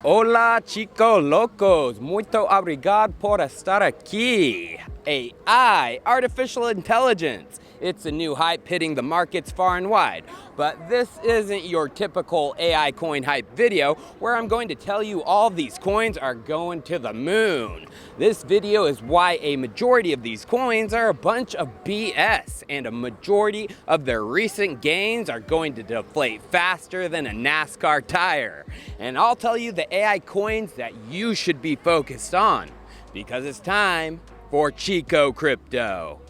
Hola, Chico locos. Muito obrigado por estar aquí. AI, artificial intelligence. It's a new hype hitting the markets far and wide. But this isn't your typical AI coin hype video where I'm going to tell you all these coins are going to the moon. This video is why a majority of these coins are a bunch of BS, and a majority of their recent gains are going to deflate faster than a NASCAR tire. And I'll tell you the AI coins that you should be focused on, because it's time for Chico Crypto.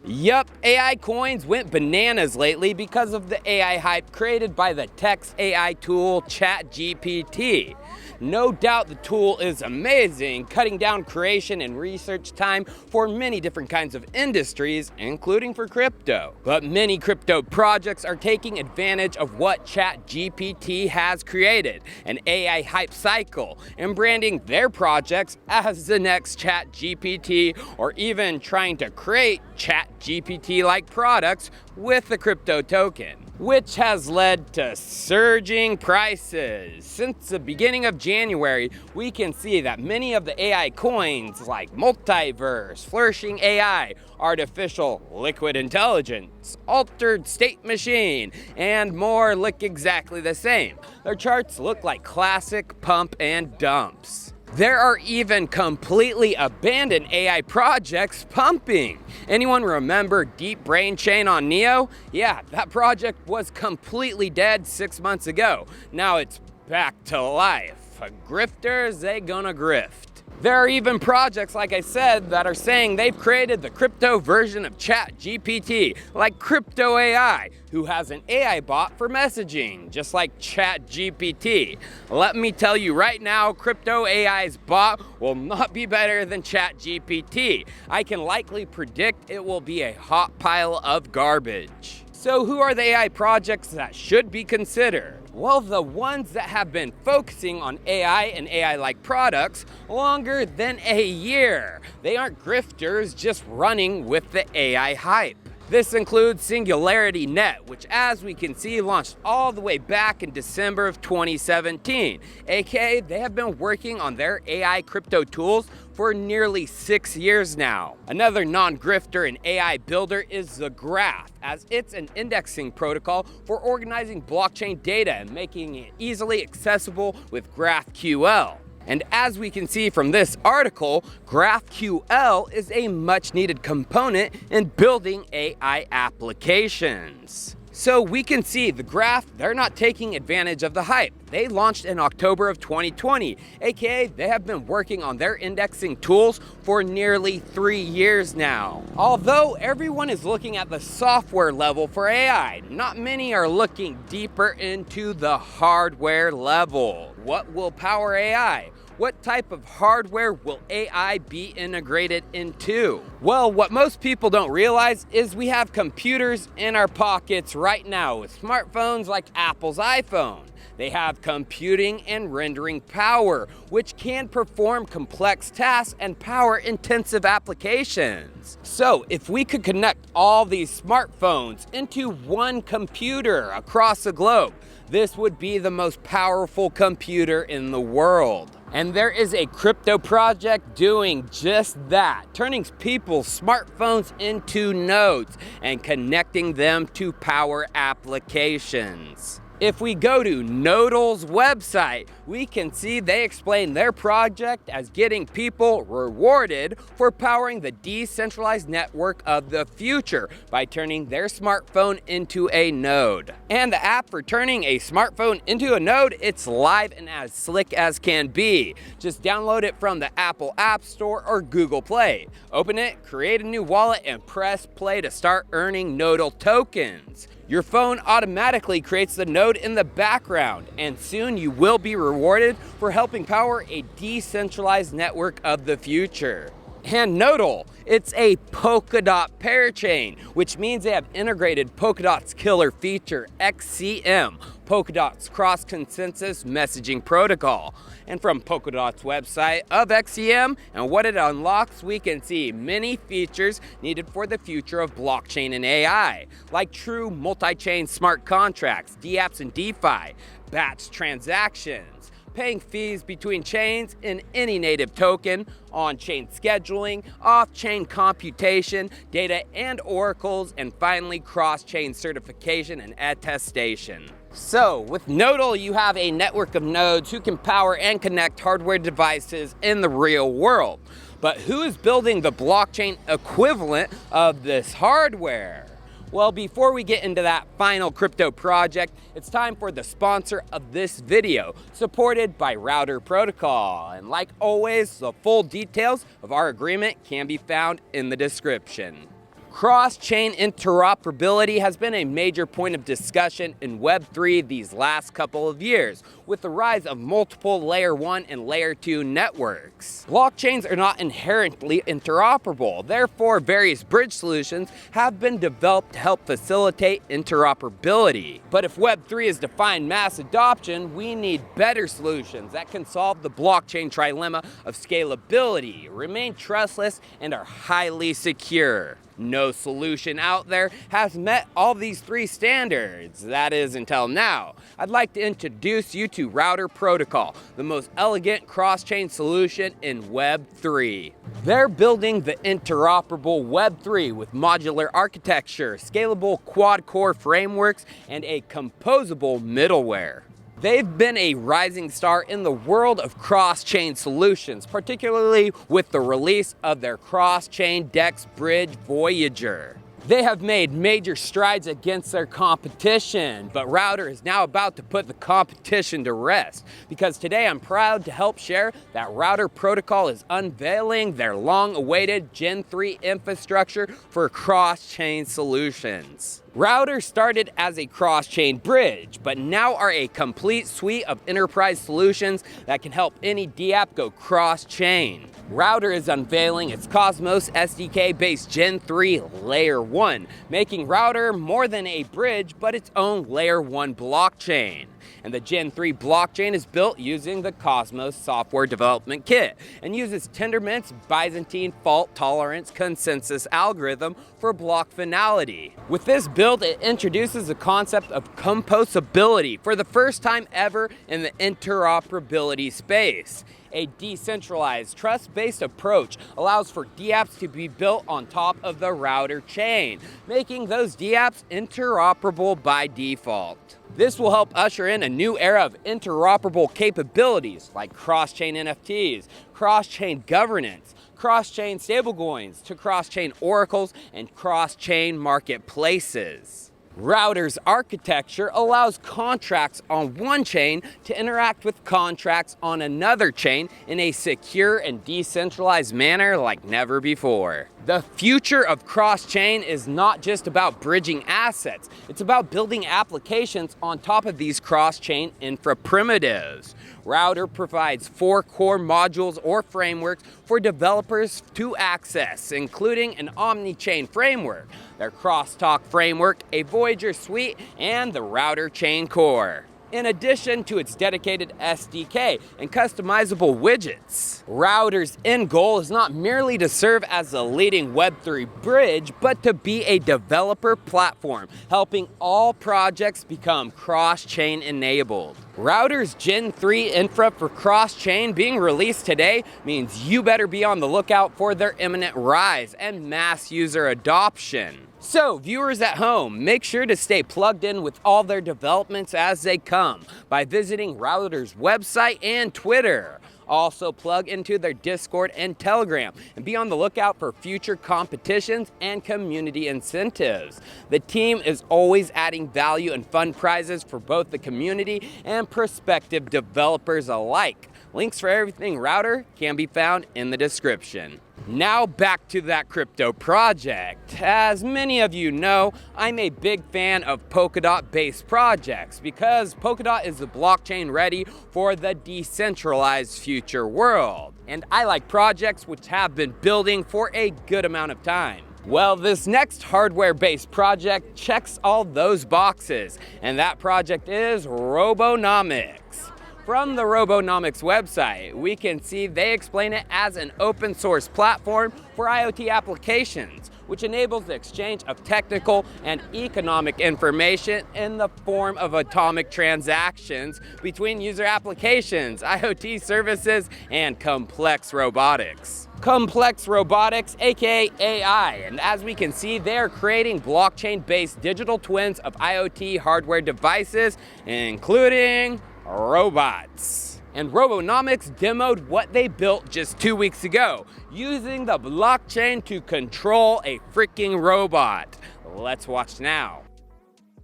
Yup, AI coins went bananas lately because of the AI hype created by the text AI tool ChatGPT. No doubt the tool is amazing, cutting down creation and research time for many different kinds of industries, including for crypto. But many crypto projects are taking advantage of what ChatGPT has created, an AI hype cycle, and branding their projects as the next ChatGPT, or even trying to create ChatGPT-like products with the crypto token, which has led to surging prices. Since the beginning of January, we can see that many of the AI coins like Multiverse, Flourishing AI, Artificial Liquid Intelligence, Altered State Machine, and more look exactly the same. Their charts look like classic pump and dumps. There are even completely abandoned AI projects pumping. Anyone remember Deep Brain Chain on Neo? Yeah, that project was completely dead 6 months ago. Now it's back to life. Grifters, they gonna grift. There are even projects, like I said, that are saying they've created the crypto version of ChatGPT, like Crypto AI, who has an AI bot for messaging, just like ChatGPT. Let me tell you right now, Crypto AI's bot will not be better than ChatGPT. I can likely predict it will be a hot pile of garbage. So who are the AI projects that should be considered? Well, the ones that have been focusing on AI and AI-like products longer than a year. They aren't grifters just running with the AI hype. This includes Singularity Net, which, as we can see, launched all the way back in December of 2017. AKA, they have been working on their AI crypto tools for nearly 6 years now. Another non-grifter and AI builder is the Graph, as it's an indexing protocol for organizing blockchain data and making it easily accessible with GraphQL. And as we can see from this article, GraphQL is a much needed component in building AI applications. So we can see the Graph, they're not taking advantage of the hype. They launched in October of 2020, aka they have been working on their indexing tools for nearly 3 years now. Although everyone is looking at the software level for AI, not many are looking deeper into the hardware level. What will power AI? What type of hardware will AI be integrated into? Well, what most people don't realize is we have computers in our pockets right now with smartphones like Apple's iPhone. They have computing and rendering power, which can perform complex tasks and power-intensive applications. So, if we could connect all these smartphones into one computer across the globe, this would be the most powerful computer in the world. And there is a crypto project doing just that, turning people's smartphones into nodes and connecting them to power applications. If we go to Nodal's website, we can see they explain their project as getting people rewarded for powering the decentralized network of the future by turning their smartphone into a node. And the app for turning a smartphone into a node, it's live and as slick as can be. Just download it from the Apple App Store or Google Play. Open it, create a new wallet, and press play to start earning Nodal tokens. Your phone automatically creates the node in the background, and soon you will be rewarded for helping power a decentralized network of the future. And Nodal, it's a Polkadot parachain, which means they have integrated Polkadot's killer feature, XCM, Polkadot's cross-consensus messaging protocol. And from Polkadot's website of XCM and what it unlocks, we can see many features needed for the future of blockchain and AI, like true multi-chain smart contracts, dApps and DeFi, batch transactions, paying fees between chains in any native token, on-chain scheduling, off-chain computation, data and oracles, and finally cross-chain certification and attestation. So, with Nodal, you have a network of nodes who can power and connect hardware devices in the real world. But who is building the blockchain equivalent of this hardware? Well, before we get into that final crypto project, it's time for the sponsor of this video, supported by Router Protocol. And like always, the full details of our agreement can be found in the description. Cross-chain interoperability has been a major point of discussion in Web3 these last couple of years, with the rise of multiple Layer 1 and Layer 2 networks. Blockchains are not inherently interoperable, therefore various bridge solutions have been developed to help facilitate interoperability. But if Web3 is to find mass adoption, we need better solutions that can solve the blockchain trilemma of scalability, remain trustless, and are highly secure. No solution out there has met all these three standards, that is until now. I'd like to introduce you to Router Protocol, the most elegant cross-chain solution in Web3. They're building the interoperable Web3 with modular architecture, scalable quad-core frameworks, and a composable middleware. They've been a rising star in the world of cross-chain solutions, particularly with the release of their cross-chain DEX bridge Voyager. They have made major strides against their competition, but Router is now about to put the competition to rest, because today I'm proud to help share that Router Protocol is unveiling their long-awaited Gen 3 infrastructure for cross-chain solutions. Router started as a cross-chain bridge, but now are a complete suite of enterprise solutions that can help any DApp go cross-chain. Router is unveiling its Cosmos SDK-based Gen 3 Layer 1, making Router more than a bridge, but its own Layer 1 blockchain. And the Gen 3 blockchain is built using the Cosmos software development kit and uses Tendermint's Byzantine fault tolerance consensus algorithm for block finality. With this build, it introduces the concept of composability for the first time ever in the interoperability space. A decentralized, trust-based approach allows for DApps to be built on top of the Router chain, making those DApps interoperable by default. This will help usher in a new era of interoperable capabilities like cross-chain NFTs, cross-chain governance, cross-chain stablecoins to cross-chain oracles, and cross-chain marketplaces. Router's architecture allows contracts on one chain to interact with contracts on another chain in a secure and decentralized manner like never before. The future of cross-chain is not just about bridging assets, it's about building applications on top of these cross-chain infra primitives. Router provides 4 core modules or frameworks for developers to access, including an omni-chain framework, their crosstalk framework, a Voyager suite, and the Router chain core, in addition to its dedicated SDK and customizable widgets. Router's end goal is not merely to serve as the leading Web3 bridge, but to be a developer platform, helping all projects become cross-chain enabled. Router's Gen 3 infra for cross-chain being released today means you better be on the lookout for their imminent rise and mass user adoption. So, viewers at home, make sure to stay plugged in with all their developments as they come by visiting Router's website and Twitter. Also plug into their Discord and Telegram and be on the lookout for future competitions and community incentives. The team is always adding value and fun prizes for both the community and prospective developers alike. Links for everything Router can be found in the description. Now back to that crypto project. As many of you know, I'm a big fan of Polkadot-based projects because Polkadot is the blockchain ready for the decentralized future world. And I like projects which have been building for a good amount of time. Well, this next hardware-based project checks all those boxes, and that project is Robonomics. From the Robonomics website, we can see they explain it as an open source platform for IoT applications, which enables the exchange of technical and economic information in the form of atomic transactions between user applications, IoT services, and complex robotics. Complex robotics, aka AI, and as we can see, they're creating blockchain-based digital twins of IoT hardware devices, including robots. And Robonomics demoed what they built just 2 weeks ago, using the blockchain to control a freaking robot. Let's watch now.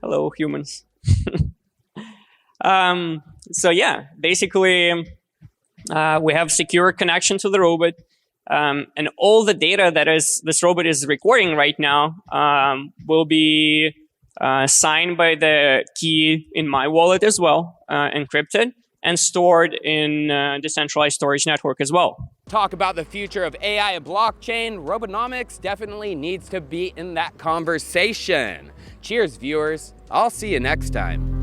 Hello, humans. So yeah, basically, we have secure connection to the robot, and all the data that this robot is recording right now will be signed by the key in my wallet as well, encrypted, and stored in decentralized storage network as well. Talk about the future of AI and blockchain. Robonomics definitely needs to be in that conversation. Cheers, viewers. I'll see you next time.